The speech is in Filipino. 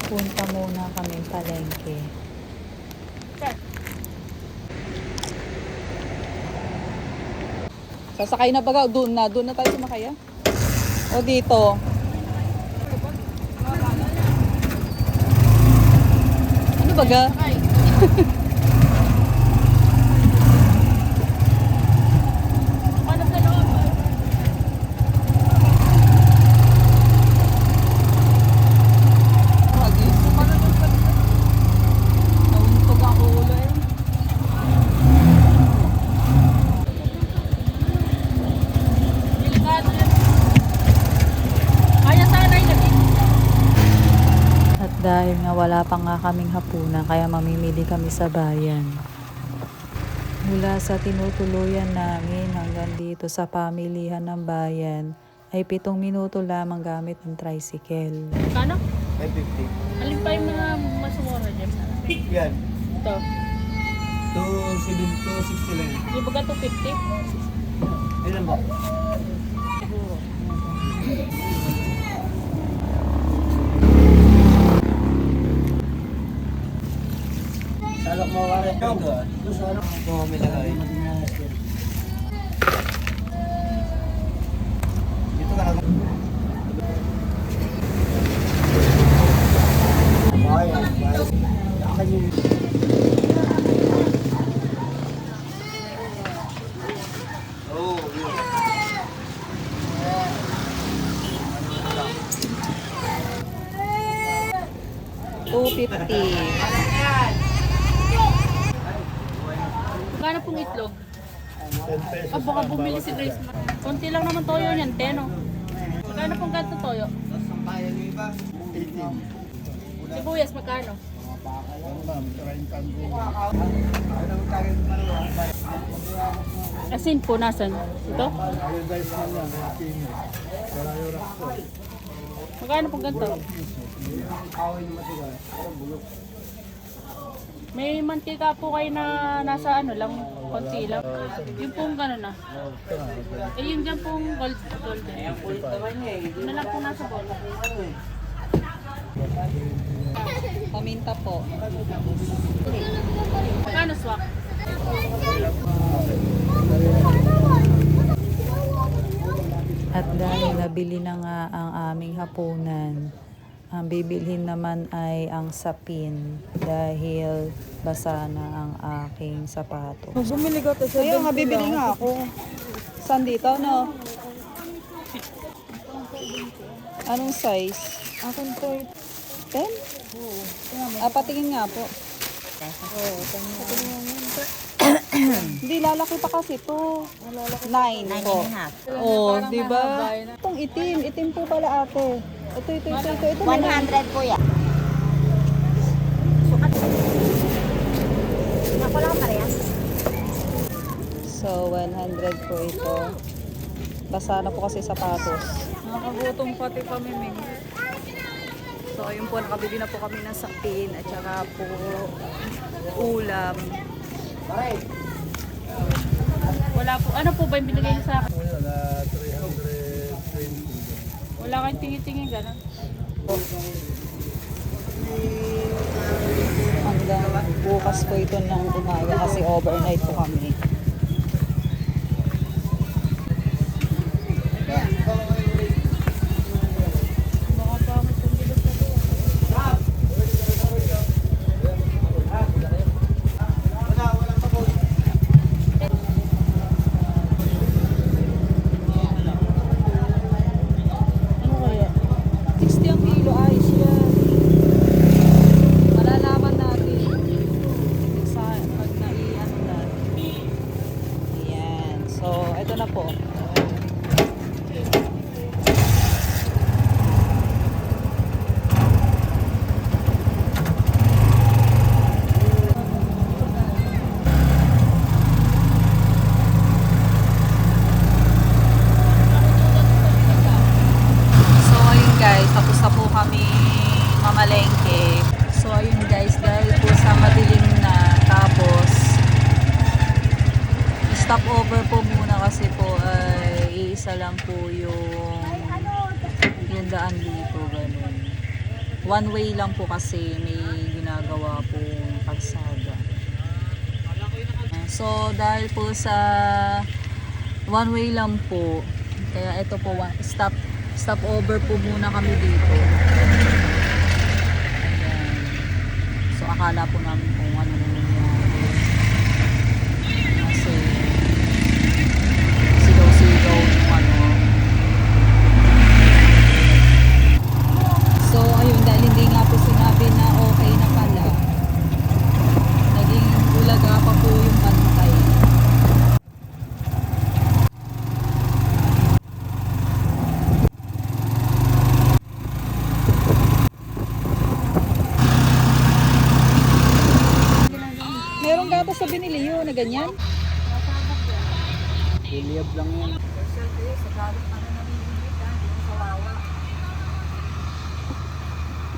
Punta muna kami palengke. Sasakay na baga, doon na tayo sumakaya. O dito. Ano baga? Dahil nga wala pa nga kaming hapunan, kaya mamimili kami sa bayan. Mula sa tinutuluyan namin hanggang dito sa pamilihan ng bayan ay 7 minuto lamang gamit ng tricycle. Kano? 550. Alin pa yung mga masumura dyan? Yan. Ito. 260 lang. Yung baga 250? Ilan ba? Siguro. Salok mo wala ito. Salok mo milagay. Dito ka lang. Oh, 250. Magkano pong itlog? 10 pesos. Ah, baka bumili si Grace. Konti lang naman toyo niyan, 10 oh. Magkano pong ganito toyo? 18. Sibuyas, magkano? Asin po, nasan? Ito? Magkano pong ganito? May mantika po kayo na nasa ano lang, konti lang. Yung pong gano'n na. Eh yung dyan pong golden. Yun na lang po nasa bowl. Paminta po. Magkano swak? At dahil nabili na nga ang aming hapunan, ang bibilhin naman ay ang sapin dahil basa na ang aking sapatos. Bumili ka to sa Ayun nga, bibili nga ako. Saan dito, no? Anong size? Akin to. 10? Patingin nga po. Hindi, lalaki pa kasi to. 9 po. Oh, di ba? Itong itim. Itim po pala ate. Ito. 100 po yan. Sukat. Ako lang parehas. So, 100 po ito. Basa na po kasi sapatos. Nakakagutom pati kami, Ming. So, ayun po, nakabili na po kami ng sapin at saka po ulam. Wala po. Ano po ba yung binigay niyo sa akin? Wala, 320. Wala kayong tingi-tingi gano'n. Hanggang bukas po ito ng umaga kasi overnight po kami. Baka pa ako itong bilog sa doon. Ano kaya? 60 ang kilo, ayos yan. Malalaman natin sa pag nai-ano natin. Ayan. So, ito na po. So, ayun guys, tapos na po kami mamalengke. So, ayun guys, dahil po sa madilim na, tapos stop over po muna kasi po ay iisa lang po yung daan dito, ganun. One way lang po kasi may ginagawa po kalsada. So dahil po sa one way lang po, kaya ito po stop over po muna kami dito. Ayan. So akala po namin kung ano na nangyari. Kasi sigaw-sigaw yung ano. So ayun, dahil hindi nga po sinabi na okay na pala, naging ulaga pa po yung bantay. Merong gatas sa binili yun na ganyan? Liliab lang yan. Sa galit na